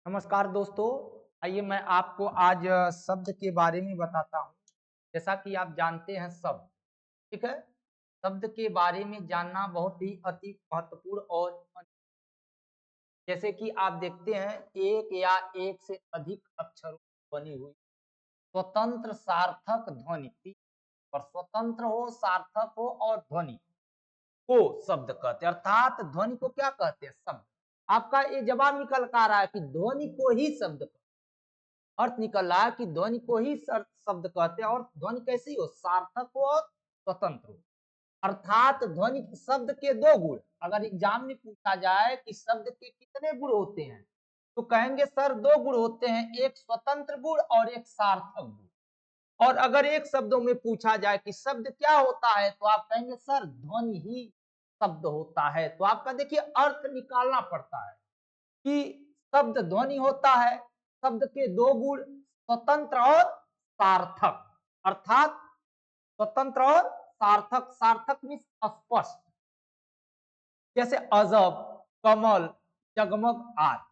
नमस्कार दोस्तों। आइए मैं आपको आज शब्द के बारे में बताता हूँ। जैसा कि आप जानते हैं शब्द, ठीक है? शब्द के बारे में जानना बहुत ही अति महत्वपूर्ण और जैसे कि आप देखते हैं एक या एक से अधिक अक्षरों की बनी हुई स्वतंत्र सार्थक ध्वनि और स्वतंत्र हो, सार्थक हो और ध्वनि को शब्द कहते हैं। अर्थात ध्वनि को क्या कहते हैं? शब्द। आपका ये जवाब निकल कर आ रहा है कि ध्वनि को ही शब्द अर्थ निकल रहा है कि ध्वनि को ही शब्द कहते हैं और ध्वनि कैसी हो? सार्थक हो और स्वतंत्र हो। अर्थात ध्वनि शब्द के दो गुण अगर एग्जाम में पूछा जाए कि शब्द के कितने गुण होते हैं तो कहेंगे सर दो गुण होते हैं, एक स्वतंत्र गुण और एक सार्थक गुण। और अगर एक शब्दों में पूछा जाए कि शब्द क्या होता है तो आप कहेंगे सर ध्वनि ही शब्द होता है। तो आपका देखिए अर्थ निकालना पड़ता है कि शब्द ध्वनि होता है। शब्द के दो गुण स्वतंत्र और सार्थक। अर्थात स्वतंत्र और सार्थक। सार्थक मीन्स स्पष्ट, जैसे अजब, कमल, जगमग आदि।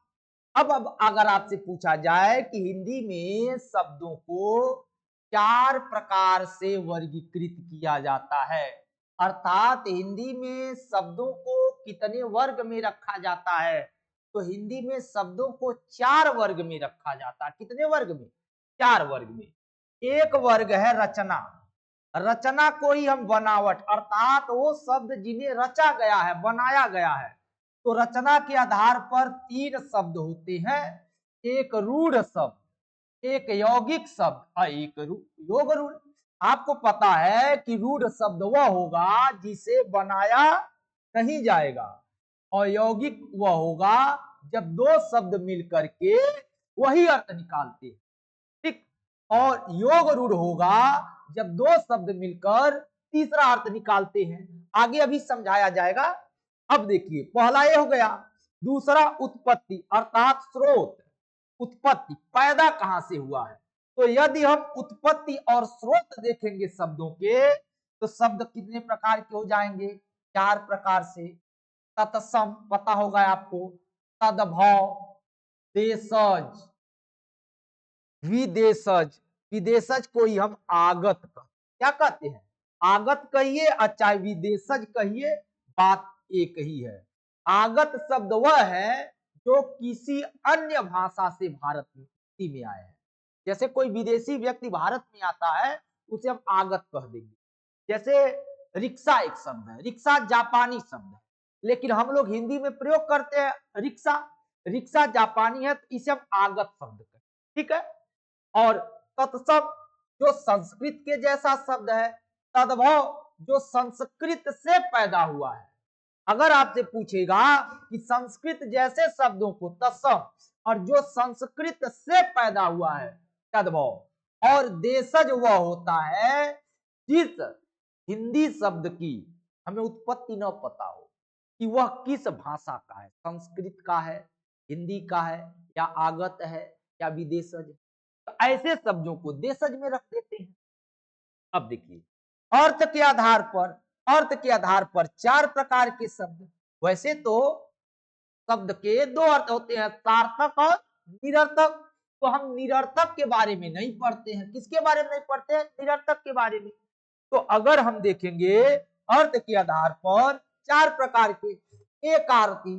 अब अगर आपसे पूछा जाए कि हिंदी में शब्दों को चार प्रकार से वर्गीकृत किया जाता है, अर्थात हिंदी में शब्दों को कितने वर्ग में रखा जाता है, तो हिंदी में शब्दों को चार वर्ग में रखा जाता है। कितने वर्ग में? चार वर्ग में। एक वर्ग है रचना। रचना को ही हम बनावट, अर्थात वो शब्द जिन्हें रचा गया है, बनाया गया है। तो रचना के आधार पर तीन शब्द होते हैं, एक रूढ़ शब्द, एक यौगिक शब्द और एक योग रूढ़। आपको पता है कि रूढ़ शब्द वह होगा जिसे बनाया नहीं जाएगा और यौगिक वह होगा जब दो शब्द मिलकर के वही अर्थ निकालते हैं, ठीक। और योग रूढ़ होगा जब दो शब्द मिलकर तीसरा अर्थ निकालते हैं। आगे अभी समझाया जाएगा। अब देखिए पहला ये हो गया। दूसरा उत्पत्ति अर्थात स्रोत। उत्पत्ति पैदा कहां से हुआ है, तो यदि हम उत्पत्ति और स्रोत देखेंगे शब्दों के तो शब्द कितने प्रकार के हो जाएंगे? चार प्रकार से। तत्सम पता होगा आपको, तद्भव, देशज, विदेशज। विदेशज को ही हम आगत क्या कहते हैं? आगत कहिए और चाहे विदेशज कहिए, बात एक ही है। आगत शब्द वह है जो किसी अन्य भाषा से भारत में आए हैं। जैसे कोई विदेशी व्यक्ति भारत में आता है उसे हम आगत कह देंगे। जैसे रिक्शा एक शब्द है, रिक्शा जापानी शब्द है, लेकिन हम लोग हिंदी में प्रयोग करते हैं रिक्शा। रिक्शा जापानी है तो इसे हम आगत शब्द कहें, ठीक है। और तत्सम जो संस्कृत के जैसा शब्द है, तद्भव जो संस्कृत से पैदा हुआ है। अगर आपसे पूछेगा कि संस्कृत जैसे शब्दों को तत्सम और जो संस्कृत से पैदा हुआ है तद्भव। और देशज वह होता है जिस हिंदी शब्द की हमें उत्पत्ति न पता हो कि वह किस भाषा का है, संस्कृत का है, हिंदी का है या आगत है या विदेशज। तो ऐसे शब्दों को देशज में रख देते हैं। अब देखिए अर्थ के आधार पर, अर्थ के आधार पर चार प्रकार के शब्द। वैसे तो शब्द के दो अर्थ होते हैं, सार्थक और निरर्थक। तो हम निरर्थक के बारे में नहीं पढ़ते हैं। किसके बारे में नहीं पढ़ते हैं? निरर्थक के बारे में। तो अगर हम देखेंगे अर्थ के आधार पर चार प्रकार के एकार्थी,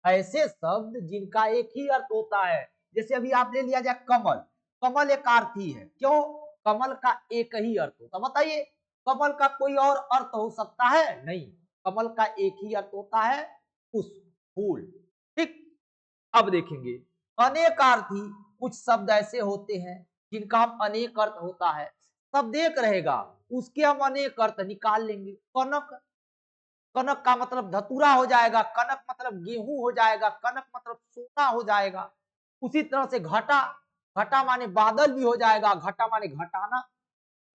ऐसे शब्द जिनका एक ही अर्थ होता है। जैसे अभी आप ले लिया जाए कमल। कमल एकार्थी है, क्यों? कमल का एक ही अर्थ होता, बताइए कमल का कोई और अर्थ हो सकता है? नहीं, कमल का एक ही अर्थ होता है, पुष्प, फूल, ठीक। अब देखेंगे अनेकार्थी, कुछ शब्द ऐसे होते हैं जिनका हम अनेक अर्थ होता है, शब्द एक रहेगा उसके हम अनेक अर्थ निकाल लेंगे। कनक, कनक का मतलब धतूरा हो जाएगा, कनक मतलब गेहूं हो जाएगा, कनक मतलब सोना हो जाएगा। उसी तरह से घटा, घटा माने बादल भी हो जाएगा, घटा माने घटाना,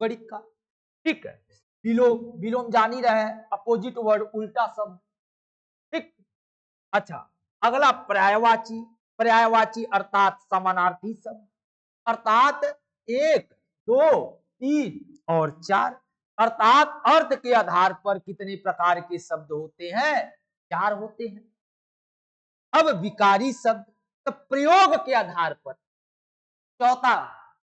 गणित का, ठीक है। विलोम, विलोम जान ही रहे, अपोजिट वर्ड, उल्टा शब्द, ठीक। अच्छा, अगला पर्यायवाची। पर्यायवाची अर्थात समानार्थी शब्द, अर्थात एक, दो, तीन और चार। अर्थात अर्थ के आधार पर कितने प्रकार के शब्द होते हैं? चार होते हैं। अब विकारी शब्द, तो प्रयोग के आधार पर, चौथा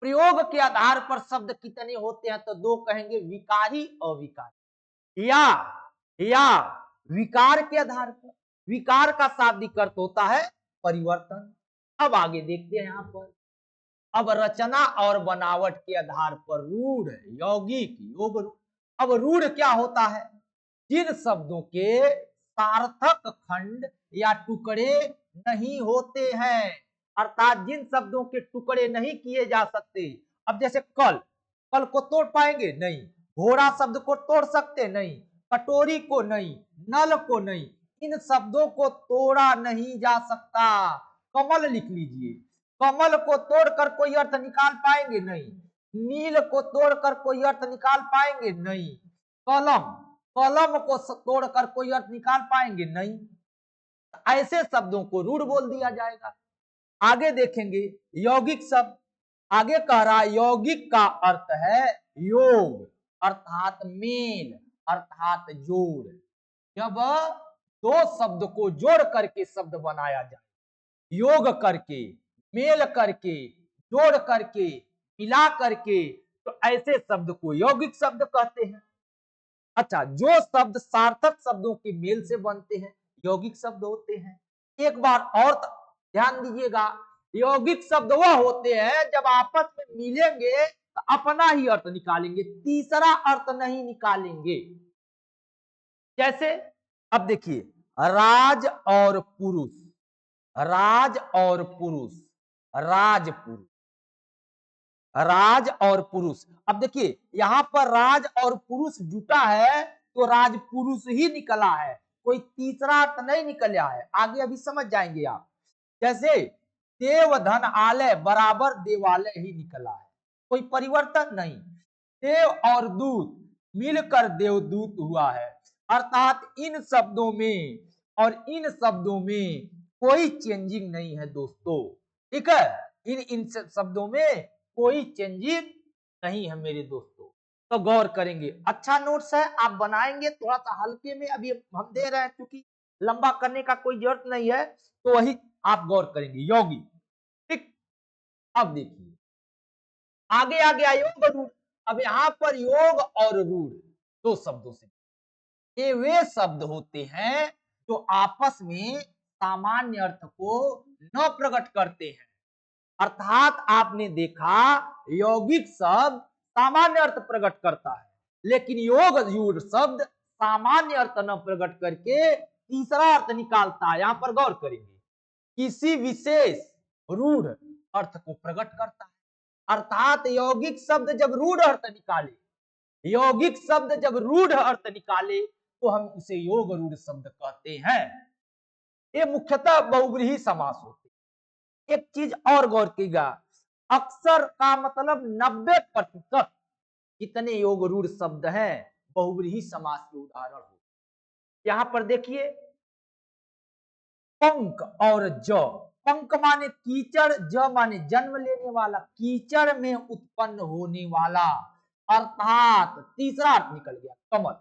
प्रयोग के आधार पर शब्द कितने होते हैं, तो दो कहेंगे, विकारी अविकारी। या विकार के आधार पर, विकार का शाब्दिक अर्थ होता है परिवर्तन। अब आगे देखते हैं यहां पर, अब रचना और बनावट के आधार पर रूढ़, यौगिक, योग रूढ़। अब रूढ़ क्या होता है, जिन शब्दों के सार्थक खंड या टुकड़े नहीं होते हैं, अर्थात जिन शब्दों के टुकड़े नहीं किए जा सकते। अब जैसे कल, कल को तोड़ पाएंगे नहीं, घोड़ा शब्द को तोड़ सकते नहीं, कटोरी को नहीं, नल को नहीं, इन शब्दों को तोड़ा नहीं जा सकता। कमल लिख लीजिए, कमल को तोड़कर कोई अर्थ निकाल पाएंगे नहीं, नील को तोड़कर कोई अर्थ निकाल पाएंगे नहीं, कलम, कलम को तोड़कर कोई अर्थ निकाल पाएंगे नहीं। ऐसे शब्दों को रूढ़ बोल दिया जाएगा। आगे देखेंगे यौगिक शब्द, आगे कह रहा है यौगिक का अर्थ है योग, अर्थात मेल, अर्थात जोड़। जब दो शब्द को जोड़ करके शब्द बनाया जाए, योग करके, मेल करके, जोड़ करके, मिला करके, तो ऐसे शब्द को यौगिक शब्द कहते हैं। अच्छा, जो शब्द सार्थक शब्दों के मेल से बनते हैं यौगिक शब्द होते हैं। एक बार और ध्यान दीजिएगा, यौगिक शब्द वह होते हैं जब आपस में मिलेंगे तो अपना ही अर्थ निकालेंगे, तीसरा अर्थ नहीं निकालेंगे। जैसे अब देखिए, राज और पुरुष, राज और पुरुष, राजपुरुष, राज और पुरुष। अब देखिए यहां पर राज और पुरुष जुटा है तो राजपुरुष ही निकला है, कोई तीसरा अर्थ नहीं निकला है। आगे अभी समझ जाएंगे आप। जैसे देव धन आलय बराबर देवालय ही निकला है, कोई परिवर्तन नहीं। देव और दूत मिलकर देवदूत हुआ है, अर्थात इन शब्दों में और इन शब्दों में कोई चेंजिंग नहीं है दोस्तों, ठीक है। इन शब्दों में कोई चेंजिंग नहीं है मेरे दोस्तों, तो गौर करेंगे। अच्छा नोट्स है, आप बनाएंगे थोड़ा सा हल्के में, अभी हम दे रहे हैं क्योंकि लंबा करने का कोई जरूरत नहीं है, तो वही आप गौर करेंगे। योगी, ठीक। अब देखिए आगे आ गया योग रूढ़। अब यहां पर योग और रूढ़ दो शब्दों से, ये वे शब्द होते हैं जो आपस में सामान्य अर्थ को न प्रकट करते हैं। अर्थात आपने देखा यौगिक शब्द सामान्य अर्थ प्रकट करता है, लेकिन योग रूढ़ शब्द सामान्य अर्थ न प्रकट करके तीसरा अर्थ निकालता है। यहां पर गौर करेंगे, किसी विशेष रूढ़ अर्थ को प्रकट करता है। अर्थात यौगिक शब्द जब रूढ़ अर्थ निकाले, यौगिक शब्द जब रूढ़ अर्थ निकाले तो हम उसे योग रूढ़ शब्द कहते हैं। ये मुख्यतः बहुव्रीहि समास होते हैं। एक चीज और गौर कीजिएगा, अक्सर का मतलब 90% कितने योग रूढ़ शब्द हैं बहुव्रीहि समास के उदाहरण हो। यहां पर देखिए पंक और ज, पंक माने कीचड़, ज माने जन्म लेने वाला, कीचड़ में उत्पन्न होने वाला, अर्थात तीसरा अर्थ निकल गया कमल।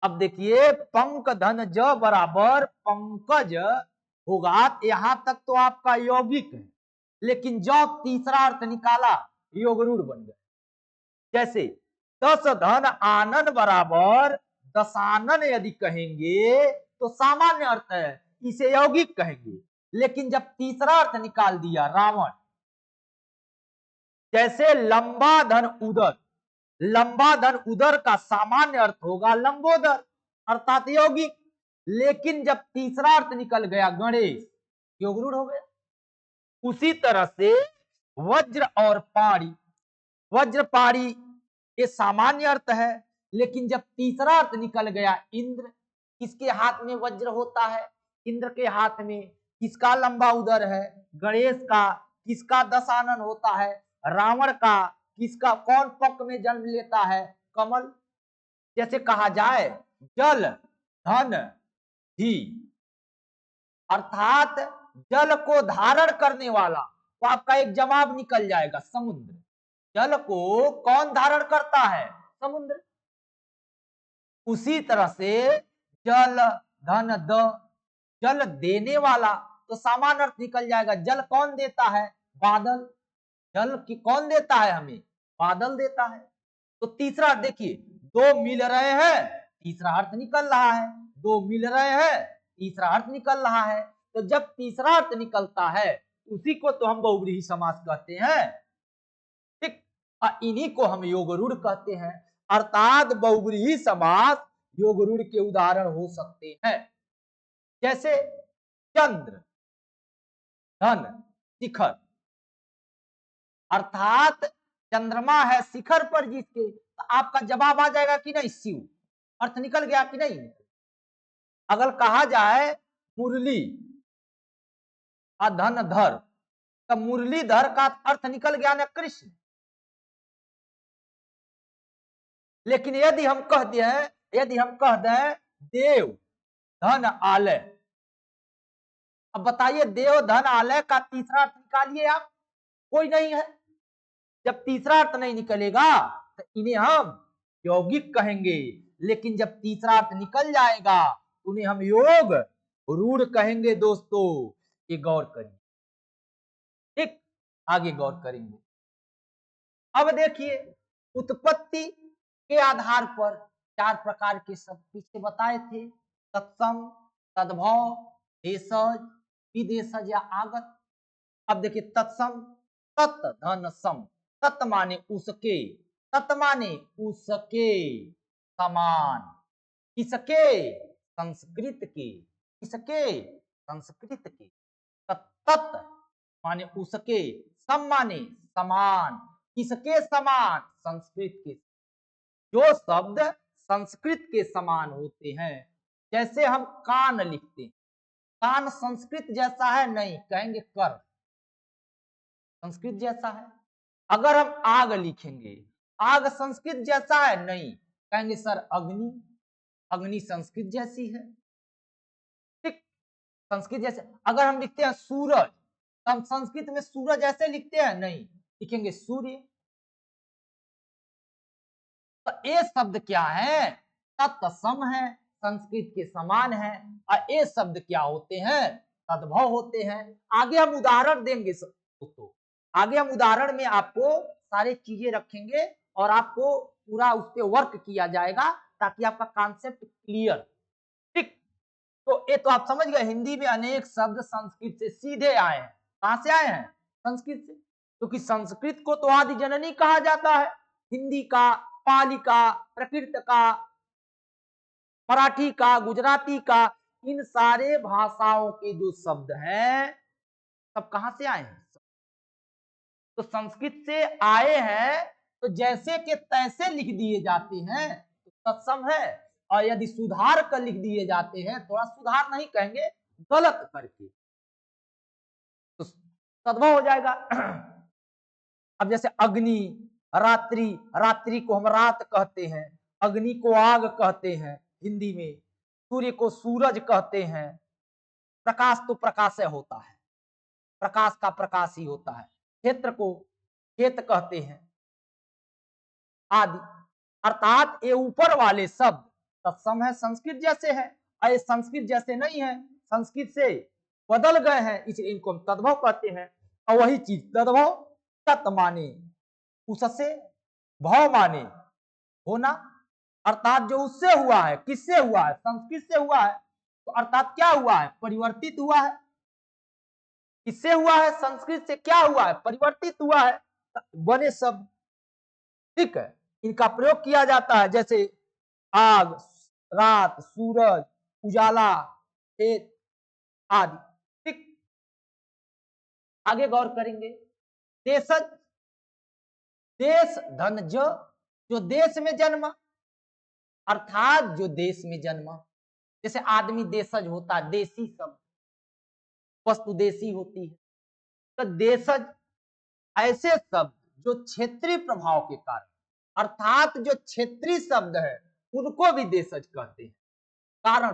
अब देखिए पंक धन ज बराबर पंकज होगा, यहां तक तो आपका यौगिक है, लेकिन जब तीसरा अर्थ निकाला योग रूढ़ बन गया। जैसे दस धन आनन बराबर दशानन यदि कहेंगे तो सामान्य अर्थ है, इसे यौगिक कहेंगे, लेकिन जब तीसरा अर्थ निकाल दिया रावण। जैसे लंबा धन उदर, लंबा धन उदर का सामान्य अर्थ होगा लंबोदर, अर्थात यौगिक, लेकिन जब तीसरा अर्थ निकल गया गणेश, योग रूढ़ हो गया। उसी तरह से वज्र और पाड़ी, वज्र पाड़ी ये सामान्य अर्थ है, लेकिन जब तीसरा अर्थ निकल गया इंद्र, किसके हाथ में वज्र होता है, इंद्र के हाथ में, किसका लंबा उदर है, गणेश का, किसका दशानन होता है, रावण का, किसका, कौन पंख में जन्म लेता है, कमल। जैसे कहा जाए जल धन ही, अर्थात जल को धारण करने वाला, तो आपका एक जवाब निकल जाएगा समुद्र। जल को कौन धारण करता है, समुद्र। उसी तरह से जल धन द, जल देने वाला, तो समान अर्थ निकल जाएगा। जल कौन देता है? बादल। जल की कौन देता है हमें? बादल देता है। तो तीसरा देखिए, दो मिल रहे हैं, तीसरा अर्थ निकल रहा है। दो मिल रहे हैं, तीसरा अर्थ निकल रहा है। तो जब तीसरा अर्थ निकलता है उसी को तो हम बहुव्रीहि समास कहते हैं। ठीक, इन्हीं को हम योगरूढ़ कहते हैं। अर्थात बहुव्रीहि समास योगरूढ़ के उदाहरण हो सकते हैं। जैसे चंद्र, धन, शिखर। अर्थात चंद्रमा है शिखर पर जिसके, तो आपका जवाब आ जाएगा कि नहीं? शिव। अर्थ निकल गया कि नहीं? अगर कहा जाए मुरली धनधर, तो मुरलीधर का अर्थ निकल गया ना कृष्ण। लेकिन यदि हम कह दें देव धन आलय, अब बताइए देव धन आलय का तीसरा अर्थ निकालिए आप। कोई नहीं है। जब तीसरा अर्थ नहीं निकलेगा तो इन्हें हम यौगिक कहेंगे। लेकिन जब तीसरा अर्थ निकल जाएगा उन्हें हम योग रूढ़ कहेंगे। दोस्तों ये गौर करिए। ठीक, आगे गौर करेंगे। अब देखिए, उत्पत्ति के आधार पर चार प्रकार के शब्द पीछे बताए थे। तत्सम, तद्भव, देशज, विदेशज या आगत। अब देखिए तत्सम, तत् धन सम। तत् माने उसके, तत् माने उसके समान। किसके? संस्कृत के। किसके? संस्कृत के। तत् माने उसके, सम माने समान। किसके समान? संस्कृत के। जो शब्द संस्कृत के समान होते हैं, जैसे हम कान लिखते हैं, कान संस्कृत जैसा है? नहीं, कहेंगे कर। संस्कृत जैसा है। अगर हम आग लिखेंगे, आग संस्कृत जैसा है? नहीं, कहेंगे सर अग्नि। अग्नि संस्कृत जैसी है। ठीक, संस्कृत जैसे। अगर हम लिखते हैं सूरज, तो हम संस्कृत में सूरज ऐसे लिखते हैं? नहीं, लिखेंगे सूर्य। तो ये शब्द क्या है? तत्सम है, संस्कृत के समान है। और ये शब्द क्या होते हैं? तद्भव होते हैं। आगे हम उदाहरण देंगे दोस्तों। आगे हम उदाहरण में आपको सारे चीजें रखेंगे और आपको पूरा उस पर वर्क किया जाएगा ताकि आपका कॉन्सेप्ट क्लियर। ठीक, तो ये तो आप समझ गए। हिंदी में अनेक शब्द संस्कृत से सीधे आए हैं। कहां से आए हैं? संस्कृत से। क्योंकि संस्कृत को तो आदि जननी कहा जाता है। हिंदी का, पाली का, प्रकृत का, मराठी का, गुजराती का, इन सारे भाषाओं के जो शब्द हैं सब कहां से आए हैं? तो संस्कृत से आए हैं, तो जैसे के तैसे लिख दिए जाते हैं तो तत्सम है। और यदि सुधार कर लिख दिए जाते हैं, थोड़ा सुधार नहीं कहेंगे, गलत करके, तो तद्भव हो जाएगा। अब जैसे अग्नि, रात्रि, रात्रि को हम रात कहते हैं, अग्नि को आग कहते हैं हिंदी में, सूर्य को सूरज कहते हैं। प्रकाश तो प्रकाश से होता है, प्रकाश का प्रकाश ही होता है। क्षेत्र को खेत कहते हैं आदि। अर्थात ये ऊपर वाले शब्द तत्सम है, संस्कृत जैसे है, और ये संस्कृत जैसे नहीं है, संस्कृत से बदल गए हैं, इसलिए इनको हम तद्भव कहते हैं। और वही चीज तद्भव, तत् माने उससे, भव माने होना। अर्थात जो उससे हुआ है, किससे हुआ है? संस्कृत से हुआ है। तो अर्थात क्या हुआ है? परिवर्तित हुआ है। किससे हुआ है? संस्कृत से। क्या हुआ है? परिवर्तित हुआ है। बने शब्द, ठीक है, इनका प्रयोग किया जाता है। जैसे आग, रात, सूरज, उजाला, खेत आदि। ठीक, आगे गौर करेंगे। देशज, देश धन जो देश में जन्मा, अर्थात जो देश में जन्मा। जैसे आदमी देशज होता है, देसी शब्द, वस्तु देसी होती है। तो देशज ऐसे शब्द जो क्षेत्रीय प्रभाव के कारण, अर्थात जो क्षेत्रीय शब्द है उनको भी देशज कहते हैं। कारण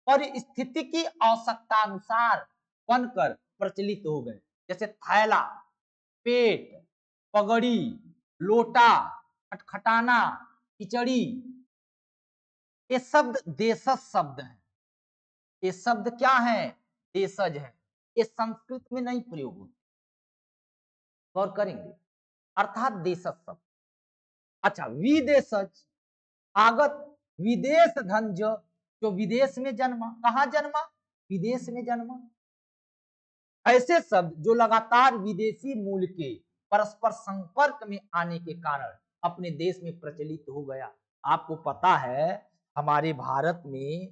परिस्थिति की आवश्यकता अनुसार बनकर प्रचलित हो गए। जैसे थैला, पेट, पगड़ी, लोटा, खटखटाना, खिचड़ी, ये शब्द देशज शब्द हैं। ये शब्द क्या है? देशज है। ये संस्कृत में नहीं प्रयोग होते, गौर करेंगे। अर्थात देशज शब्द। अच्छा, विदेशज आगत विदेश धन जो विदेश में जन्मा, कहाँ जन्मा? विदेश में जन्मा। ऐसे शब्द जो लगातार विदेशी मूल के परस्पर संपर्क में आने के कारण अपने देश में प्रचलित हो गया। आपको पता है हमारे भारत में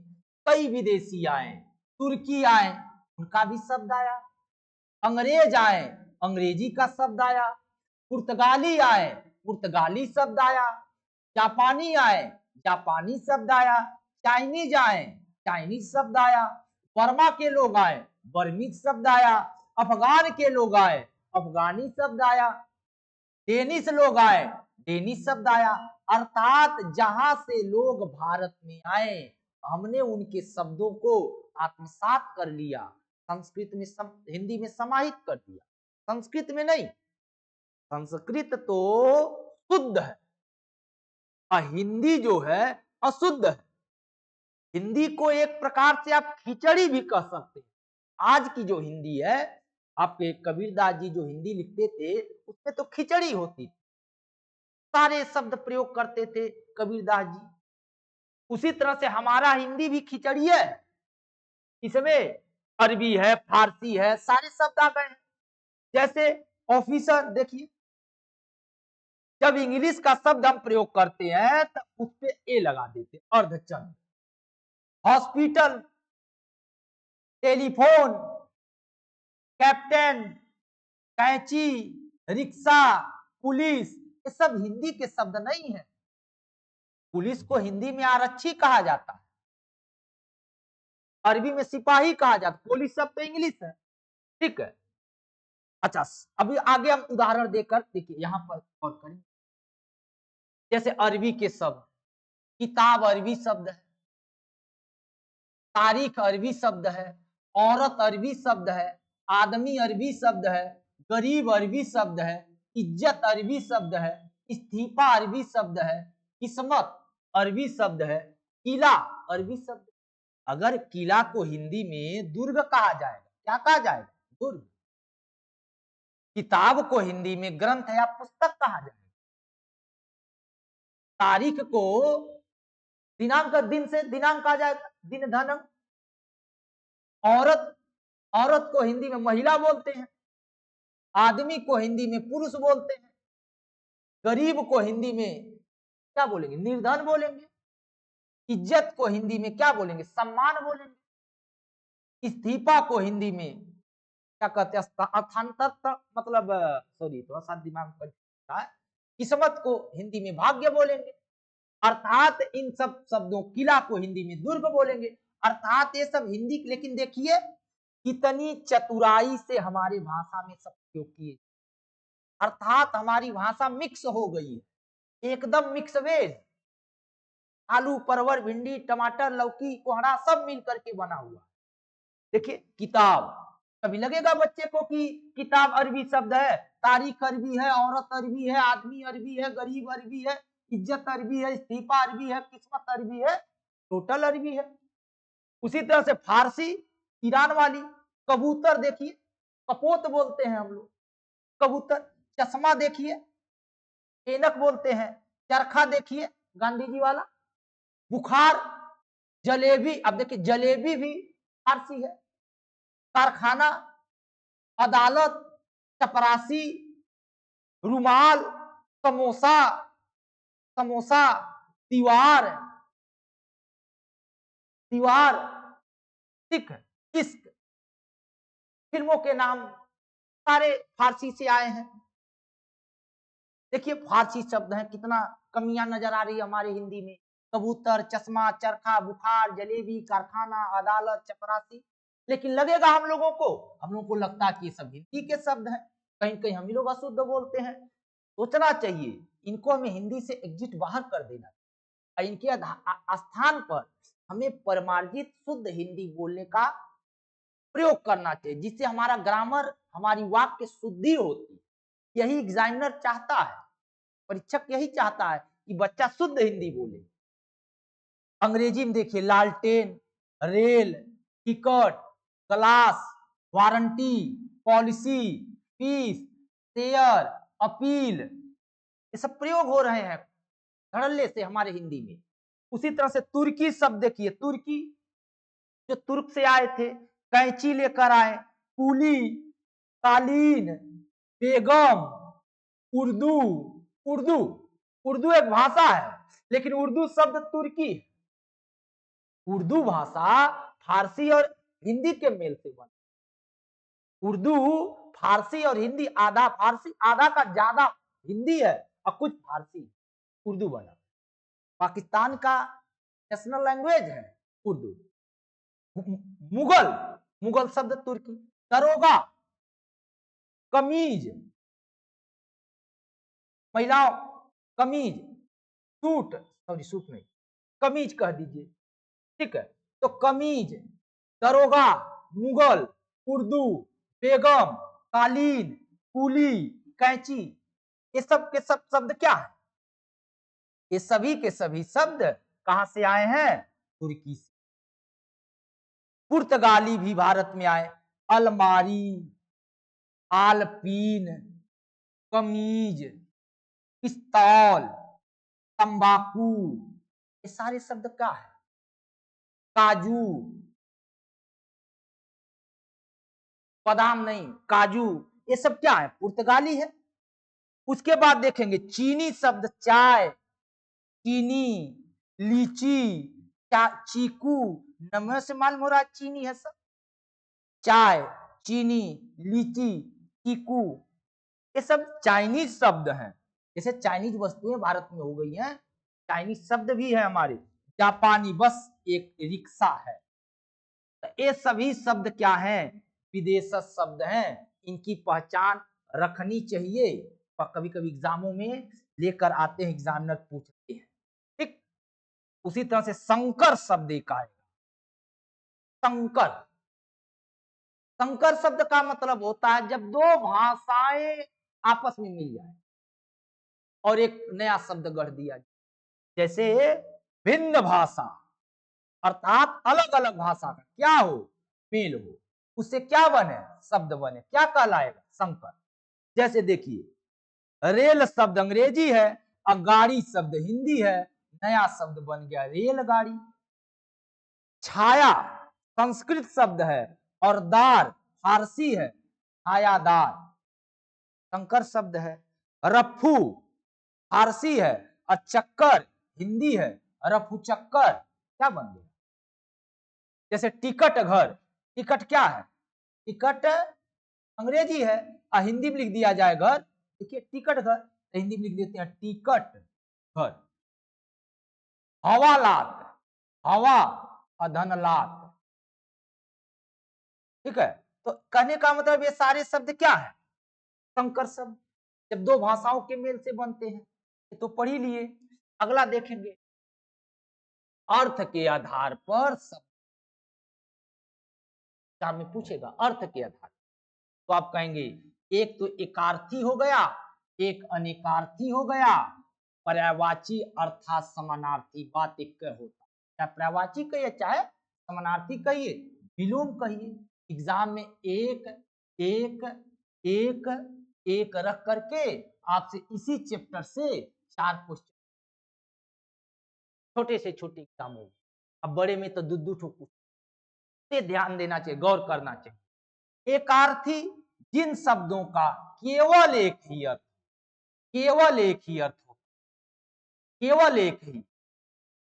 कई विदेशी आए, तुर्की आए, उनका भी शब्द आया, अंग्रेज आए, अंग्रेजी का शब्द आया, पुर्तगाली आए, पुर्तगाली शब्द आया, जापानी आए, जापानी शब्द आया, चाइनीज आए, चाइनीज शब्द आया, बर्मा के लोग आए, बर्मीज शब्द आया, अफगान के लोग आए, अफगानी शब्द आया, डेनिश लोग आए, डेनिश शब्द आया। अर्थात जहां से लोग भारत में आए, हमने उनके शब्दों को आत्मसात कर लिया, संस्कृत में हिंदी में समाहित कर दिया। संस्कृत में नहीं, संस्कृत तो शुद्ध है और हिंदी जो है अशुद्ध है। हिंदी को एक प्रकार से आप खिचड़ी भी कह सकते हैं। आज की जो हिंदी है, आपके कबीरदास जी जो हिंदी लिखते थे उसमें तो खिचड़ी होती थी, सारे शब्द प्रयोग करते थे कबीरदास जी। उसी तरह से हमारा हिंदी भी खिचड़ी है, इसमें अरबी है, फारसी है, सारे शब्द आ गए हैं। जैसे ऑफिसर, देखिए जब इंग्लिश का शब्द हम प्रयोग करते हैं तो उस पे ए लगा देते, अर्धचंद। हॉस्पिटल, टेलीफोन, कैप्टन, कैंची, रिक्शा, पुलिस, ये सब हिंदी के शब्द नहीं है। पुलिस को हिंदी में आरक्षी कहा जाता है, अरबी में सिपाही कहा जाता है, पुलिस शब्द तो इंग्लिश है, ठीक है। अच्छा, अभी आगे हम उदाहरण देकर देखिए, यहां पर गौर करें। जैसे अरबी के शब्द, किताब अरबी शब्द है, तारीख अरबी शब्द है, औरत अरबी शब्द है, आदमी अरबी शब्द है, गरीब अरबी शब्द है, इज्जत अरबी शब्द है, इस्तीफा अरबी शब्द है, किस्मत अरबी शब्द है, किला अरबी शब्द। अगर किला को हिंदी में दुर्ग कहा जाएगा, क्या कहा जाएगा? दुर्ग। किताब को हिंदी में ग्रंथ या पुस्तक कहा जाएगा। तारीख को दिनांक, दिन से दिनांक कहा जाएगा, दिन धन अंक। औरत, औरत को हिंदी में महिला बोलते हैं, आदमी को हिंदी में पुरुष बोलते हैं, गरीब को हिंदी में क्या बोलेंगे? निर्धन बोलेंगे। इज्जत को हिंदी में क्या बोलेंगे? सम्मान बोलेंगे। इस्तीफा को हिंदी में क्या कहते हैं? स्थानांतर, मतलब सॉरी थोड़ा सा दिमाग पर है। किस्मत को हिंदी में भाग्य बोलेंगे। अर्थात इन सब शब्दों, किला को हिंदी में दुर्ग बोलेंगे। अर्थात ये सब हिंदी, लेकिन देखिए कितनी चतुराई से हमारी भाषा में सब प्रयोग किए। अर्थात हमारी भाषा मिक्स हो गई है, एकदम मिक्स वेज। आलू, परवल, भिंडी, टमाटर, लौकी, कोहड़ा सब मिल करके बना हुआ। देखिए किताब, कभी लगेगा बच्चे को कि किताब अरबी शब्द है, तारीख अरबी है, औरत अरबी है, आदमी अरबी है, गरीब अरबी है, इज्जत अरबी है, इस्तीफा अरबी है, किस्मत अरबी है, टोटल अरबी है। उसी तरह से फारसी, ईरान वाली। कबूतर देखिए, कपोत बोलते हैं हम लोग, कबूतर। चश्मा देखिए, ऐनक बोलते हैं। चरखा देखिए, गांधी जी वाला। बुखार, जलेबी, अब देखिए जलेबी भी फारसी है। कारखाना, अदालत, चपरासी, रुमाल, समोसा, समोसा, दीवार, दीवार, ठीक है। इश्क, फिल्मों के नाम सारे फारसी से आए हैं। देखिए फारसी शब्द हैं, कितना कमियां नजर आ रही है हमारे हिंदी में। कबूतर, चश्मा, चरखा, बुखार, जलेबी, कारखाना, अदालत, चपरासी। लेकिन लगेगा हम लोगों को लगता है कि ये सब हिंदी के शब्द हैं, कहीं कहीं हम लोग अशुद्ध बोलते हैं। सोचना चाहिए, इनको हमें हिंदी से एग्जिट बाहर कर देना और इनके स्थान पर हमें परिमार्जित शुद्ध हिंदी बोलने का प्रयोग करना चाहिए, जिससे हमारा ग्रामर, हमारी वाक्य शुद्धि होती। यही एग्जामिनर चाहता है, परीक्षक यही चाहता है कि बच्चा शुद्ध हिंदी बोले। अंग्रेजी में देखिए लालटेन, rail, ticket, class, warranty, policy, fees, share, appeal, ये सब प्रयोग हो रहे हैं धड़ल्ले से हमारे हिंदी में। उसी तरह से तुर्की शब्द देखिए, तुर्की जो तुर्क से आए थे, कैंची लेकर आए, कुली, कालीन, बेगम, उर्दू। उर्दू उर्दू एक भाषा है, लेकिन उर्दू शब्द तुर्की है। उर्दू भाषा फारसी और हिंदी के मेल से बनी। उर्दू फारसी और हिंदी, आधा फारसी आधा का ज्यादा हिंदी है और कुछ फारसी, उर्दू बना। पाकिस्तान का नेशनल लैंग्वेज है उर्दू। मुगल, मुगल शब्द तुर्की। दरोगा, कमीज, महिलाओं कमीज, सूट, सॉरी सूट नहीं, कमीज कह दीजिए, ठीक है। तो कमीज, दरोगा, मुगल, उर्दू, बेगम, कालीन, कुली, कैंची, ये सब के सब शब्द क्या है? ये सभी के सभी शब्द कहां से आए हैं? तुर्की से। पुर्तगाली भी भारत में आए, अलमारी, आलपीन, कमीज, पिस्तौल, तंबाकू, ये सारे शब्द क्या है? काजू, बादाम नहीं, काजू, ये सब क्या है? पुर्तगाली है। उसके बाद देखेंगे चीनी शब्द, चाय, चीनी, लीची, चीकू, नमे से मालूम हो रहा है चीनी है सब। चाय, चीनी, लीची, चीकू, ये सब चाइनीज शब्द हैं। जैसे चाइनीज वस्तुएं भारत में हो गई हैं, चाइनीज शब्द भी है हमारे। जापानी, बस एक रिक्शा है। तो ये सभी शब्द क्या हैं? विदेशज शब्द हैं। इनकी पहचान रखनी चाहिए, और कभी कभी एग्जामों में लेकर आते हैं, एग्जामिनर पूछते हैं, ठीक। उसी तरह से संकर शब्द एक आएगा, संकर। संकर शब्द का मतलब होता है जब दो भाषाएं आपस में मिल जाए और एक नया शब्द गढ़ दिया जाए। जैसे भिन्न भाषा, अर्थात अलग अलग भाषा का क्या हो? मेल हो, उससे क्या बने? शब्द बने, क्या कहलाएगा? संकर। जैसे देखिए रेल शब्द अंग्रेजी है और गाड़ी शब्द हिंदी है, नया शब्द बन गया रेलगाड़ी। छाया संस्कृत शब्द है और दार फारसी है, छायादार, संकर शब्द है। रफ्फू फारसी है और चक्कर हिंदी है, रफू चक्कर, क्या बन गया? जैसे टिकट घर, टिकट क्या है? टिकट अंग्रेजी है और हिंदी में लिख दिया जाए घर, देखिए टिकट घर, तो हिंदी में लिख देते हैं टिकट घर। हवालात, हवा अधनलात, ठीक है। तो कहने का मतलब ये सारे शब्द क्या है? संकर शब्द। जब दो भाषाओं के मेल से बनते हैं तो पढ़ ही लिए। अगला देखेंगे, अर्थ के आधार पर शब्द, में पूछेगा अर्थ के आधार, तो आप कहेंगे एक तो एकार्थी हो गया, एक अनेकार्थी हो गया, पर्यायवाची अर्थात समानार्थी, बात एक होता है। चाहे पर्यायवाची कहिए चाहे समानार्थी कहिए, विलोम कहिए। एग्जाम में एक एक एक एक रख करके आपसे इसी चैप्टर से 4 क्वेश्चन, छोटे से छोटे एग्जाम हो, अब बड़े में तो दो ठो, ध्यान देना चाहिए, गौर करना चाहिए। एकार्थी जिन शब्दों का केवल एक ही अर्थ, केवल एक ही अर्थ हो, केवल एक ही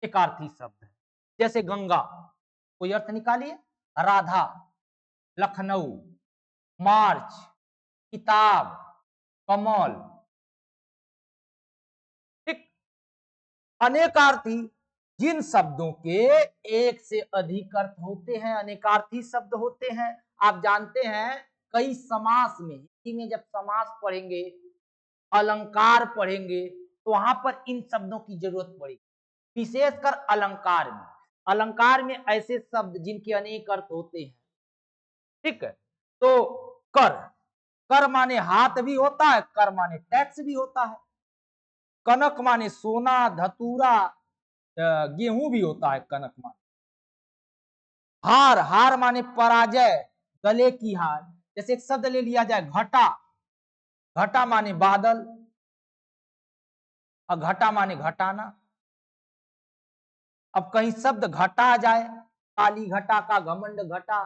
एकार्थी शब्द है। जैसे गंगा, कोई अर्थ निकालिए। राधा, लखनऊ, मार्च, किताब, कमल, ठीक। अनेकार्थी जिन शब्दों के एक से अधिक अर्थ होते हैं, अनेकार्थी शब्द होते हैं। आप जानते हैं कई समास में, हिंदी में जब समास पढ़ेंगे, अलंकार पढ़ेंगे, तो वहां पर इन शब्दों की जरूरत पड़ेगी, विशेषकर अलंकार में। अलंकार में ऐसे शब्द जिनके अनेक अर्थ होते हैं, ठीक है। तो कर, कर माने हाथ भी होता है, कर माने टैक्स भी होता है। कनक माने सोना, धतूरा, गेहूं भी होता है कनक माने। हार, हार माने पराजय, गले की हार। जैसे एक शब्द ले लिया जाए घटा, घटा माने बादल और घटा माने घटाना। अब कहीं शब्द घटा आ जाए, काली घटा का घमंड घटा,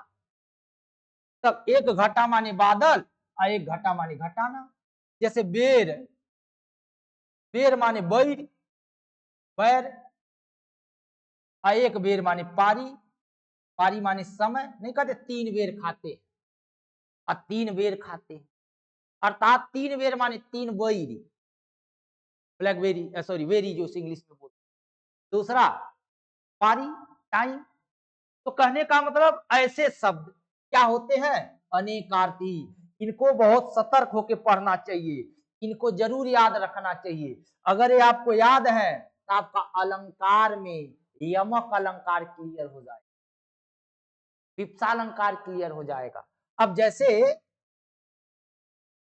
तब एक घटा माने बादल और एक घटा माने घटाना। जैसे बेर, बेर माने बैर, बैर, और एक बेर माने पारी, पारी माने समय। नहीं कहते तीन बेर खाते और तीन बेर खाते, अर्थात तीन बेर माने तीन बैर, ब्लैकबेरी सॉरी वेरी जो इंग्लिश में बोलते। दूसरा पारी, टाइम। तो कहने का मतलब ऐसे शब्द क्या होते हैं, अनेकार्थी। इनको बहुत सतर्क होकर पढ़ना चाहिए, इनको जरूर याद रखना चाहिए। अगर ये आपको याद है तो आपका अलंकार में यमक अलंकार क्लियर हो जाएगा, विप्सालंकार क्लियर हो जाएगा। अब जैसे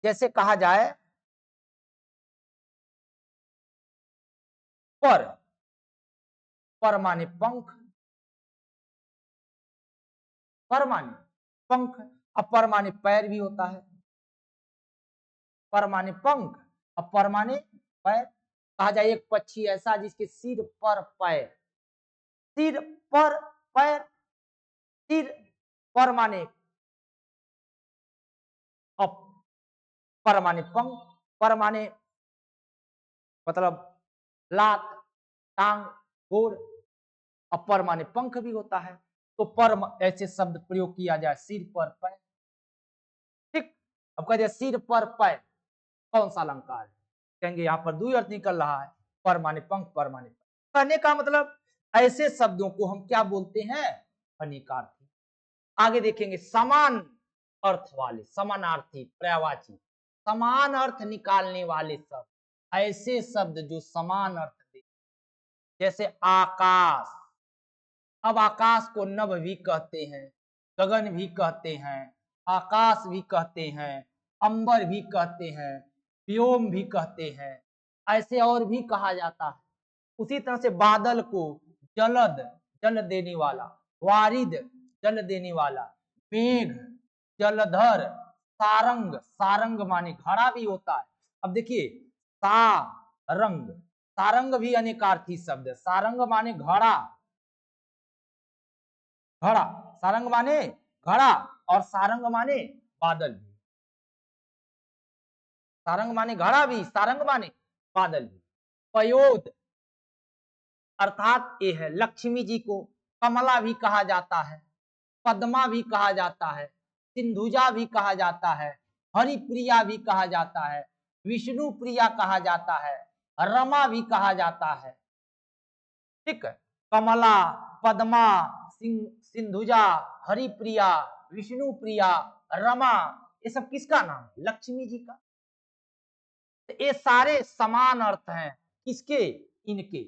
जैसे कहा जाए पर, पर माने पंख, पर माने पंख। अब पर माने पैर भी होता है, पर माने पंख और पर माने पैर। कहा जाए एक पक्षी ऐसा जिसके सिर पर पैर, सिर पर पैर, सिर पर माने और पर माने पंख, पर माने मतलब लात, टांग, गोड़, और पर माने पंख भी होता है। तो पर ऐसे शब्द प्रयोग किया जाए, सिर पर पैर। ठीक, अब कह दिया सिर पर पैर, कौन सा अलंकार है? कहेंगे यहाँ पर दुई अर्थ निकल रहा है, पर माने पंख, पर माने पैर। कहने का मतलब ऐसे शब्दों को हम क्या बोलते हैं, अनेकार्थी। आगे देखेंगे समान अर्थ वाले, समानार्थी, पर्यायवाची, समान अर्थ निकालने वाले शब्द, ऐसे शब्द जो समान अर्थ दे। जैसे आकाश, अब आकाश को नभ भी कहते हैं, गगन भी कहते हैं, आकाश भी कहते हैं, अंबर भी कहते हैं, व्योम भी कहते हैं, ऐसे और भी कहा जाता है। उसी तरह से बादल को जलद, जल देने वाला, वारिद, जल देने वाला, मेघ, जलधर, सारंग, सारंग माने घड़ा भी होता है। अब देखिए सारंग, सारंग भी अनेकार्थी शब्द है। सारंग माने घड़ा, घड़ा, सारंग माने घड़ा, और सारंग माने बादल भी, सारंग माने घड़ा भी, सारंग माने बादल भी। पयोद अर्थात ये है लक्ष्मी जी को कमला भी कहा जाता है, पद्मा भी कहा जाता है, सिंधुजा भी कहा जाता है, हरिप्रिया भी कहा जाता है, विष्णु प्रिया कहा जाता है, रमा भी कहा जाता है। ठीक है, कमला, पद्मा, सिंधुजा, हरिप्रिया, विष्णु प्रिया, रमा, ये सब किसका नाम है, लक्ष्मी जी का। ये सारे समान अर्थ हैं, किसके, इनके।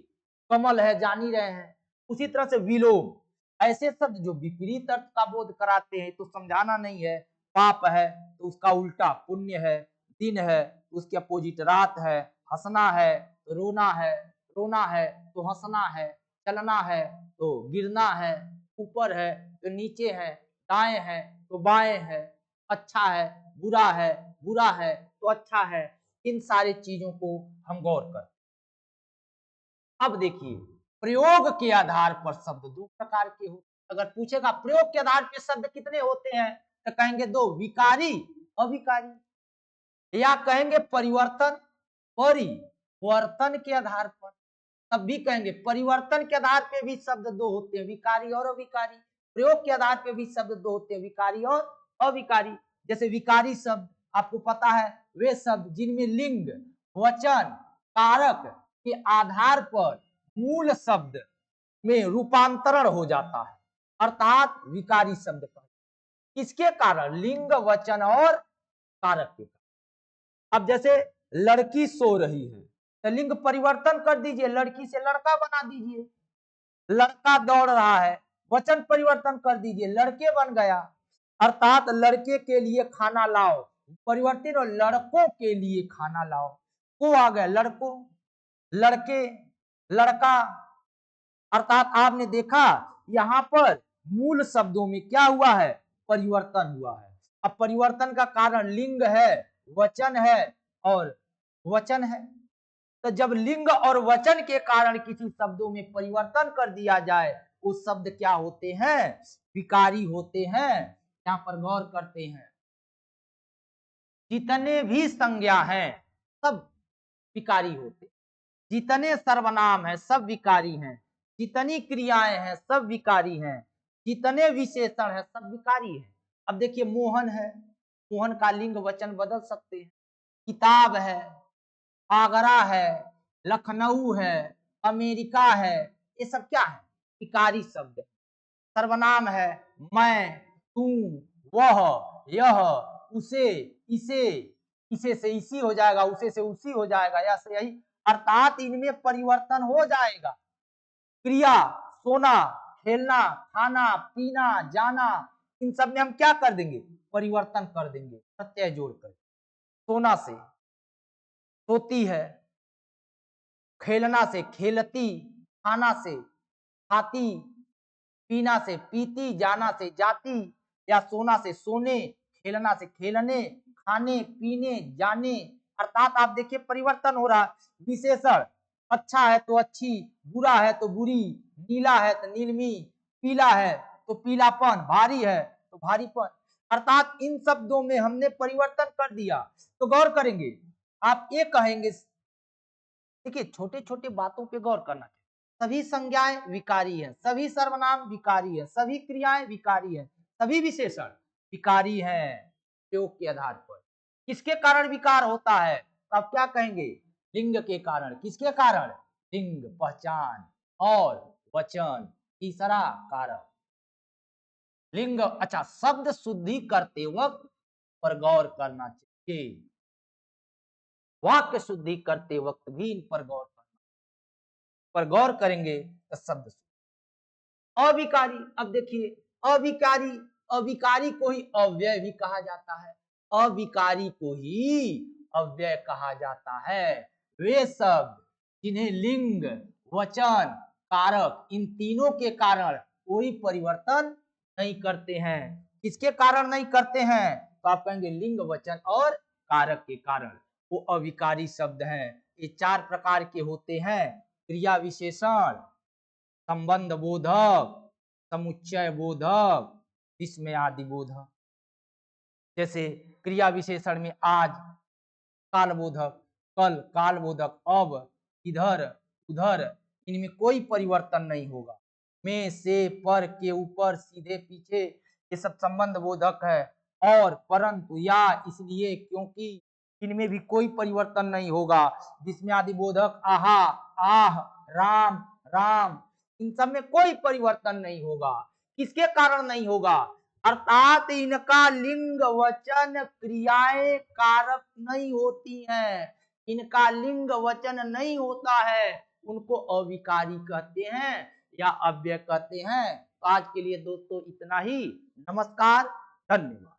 कमल है जान ही रहे हैं। उसी तरह से विलोम, ऐसे शब्द जो विपरीत अर्थ का बोध कराते हैं, तो समझाना नहीं है। पाप है तो उसका उल्टा पुण्य है, दिन है तो उसके अपोजिट रात है, हंसना है तो रोना है, रोना है तो हंसना है, चलना है तो गिरना है, ऊपर है तो नीचे है, दाएं है तो बाएं है, अच्छा है बुरा है, बुरा है तो अच्छा है। इन सारी चीजों को हम गौर कर। अब देखिए प्रयोग के आधार पर शब्द दो प्रकार के हो। अगर पूछेगा प्रयोग के आधार पर शब्द कितने होते हैं, तो कहेंगे दो, विकारी, अविकारी। या कहेंगे परिवर्तन, परिवर्तन के आधार पर, तब भी कहेंगे परिवर्तन के आधार पे भी शब्द दो होते हैं, विकारी और अविकारी। प्रयोग के आधार पे भी शब्द दो होते हैं, विकारी और अविकारी। जैसे विकारी शब्द आपको पता है, वे शब्द जिनमें लिंग, वचन, कारक के आधार पर मूल शब्द में रूपांतरण हो जाता है, अर्थात विकारी शब्द का। इसके कारण लिंग, वचन और कारक के। अब जैसे लड़की सो रही है, तो लिंग परिवर्तन कर दीजिए, लड़की से लड़का बना दीजिए। लड़का दौड़ रहा है, वचन परिवर्तन कर दीजिए, लड़के बन गया। अर्थात लड़के के लिए खाना लाओ, परिवर्तित, और लड़कों के लिए खाना लाओ, को आ गया लड़कों, लड़के, लड़का। अर्थात आपने देखा यहां पर मूल शब्दों में क्या हुआ है, परिवर्तन हुआ है। अब परिवर्तन का कारण लिंग है, वचन है और वचन है। तो जब लिंग और वचन के कारण किसी शब्दों में परिवर्तन कर दिया जाए, वो शब्द क्या होते हैं? विकारी होते हैं। यहाँ पर गौर करते हैं, जितने भी संज्ञा हैं सब विकारी होते, जितने सर्वनाम हैं सब विकारी हैं, जितनी क्रियाएं हैं सब विकारी हैं, जितने विशेषण हैं सब विकारी हैं। अब देखिए मोहन है, मोहन का लिंग वचन बदल सकते हैं। किताब है, आगरा है, लखनऊ है, अमेरिका है, ये सब क्या है? विकारी शब्द। सर्वनाम है मैं, तू, वह, यह, उसे, इसे, इसे से इसी हो जाएगा, उसे से उसी हो जाएगा, या से यही, अर्थात इनमें परिवर्तन हो जाएगा। क्रिया, सोना, खेलना, खाना, पीना, जाना, इन सब में हम क्या कर देंगे? परिवर्तन कर देंगे, प्रत्यय जोड़कर। सोना से सोती है, खेलना से खेलती, खाना से खाती, पीना से पीती, जाना से जाती, या सोना से सोने, खेलना से खेलने, खाने, पीने, जाने, अर्थात आप देखिए परिवर्तन हो रहा है। विशेषण, अच्छा है तो अच्छी, बुरा है तो बुरी, नीला है तो नीलमी, पीला है तो पीलापन, भारी है तो भारीपन, अर्थात इन शब्दों में हमने परिवर्तन कर दिया। तो गौर करेंगे, आप ये कहेंगे, देखिए छोटे छोटे बातों पे गौर करना चाहिए। सभी संज्ञाएं विकारी हैं, सभी सर्वनाम विकारी है, सभी क्रियाएं विकारी है, सभी विशेषण विकारी हैं। प्रयोग के आधार पर किसके कारण विकार होता है? तो आप क्या कहेंगे? लिंग के कारण। किसके कारण? लिंग, पहचान और वचन। तीसरा कारक लिंग। अच्छा, शब्द शुद्धि करते वक्त पर गौर करना चाहिए, वाक्य शुद्धि करते वक्त भी इन पर गौर करेंगे तो शब्द अविकारी। अब देखिए अविकारी, अविकारी को ही अव्यय भी कहा जाता है, अविकारी को ही अव्यय कहा जाता है। वे शब्द जिन्हें लिंग, वचन, कारक इन तीनों के कारण कोई परिवर्तन नहीं करते हैं। किसके कारण नहीं करते हैं? तो आप कहेंगे लिंग, वचन और कारक के कारण वो अविकारी शब्द हैं। ये चार प्रकार के होते हैं: क्रिया विशेषण, संबंध बोधक, समुच्चय बोधक, विस्मय आदि बोधक। जैसे क्रिया विशेषण में आज काल बोधक, कल काल बोधक, अब, इधर, उधर, इनमें कोई परिवर्तन नहीं होगा। में, से, पर, के, ऊपर, सीधे, पीछे, ये सब संबंध बोधक है। और, परंतु, या, इसलिए, क्योंकि, इनमें भी कोई परिवर्तन नहीं होगा। विस्मय आदि बोधक, आहा, आह, राम, राम, इन सब में कोई परिवर्तन नहीं होगा। किसके कारण नहीं होगा? अर्थात इनका लिंग, वचन, क्रियाएं कारक नहीं होती हैं। इनका लिंग, वचन नहीं होता है, उनको अविकारी कहते हैं या अव्यय कहते हैं। तो आज के लिए दोस्तों इतना ही। नमस्कार, धन्यवाद।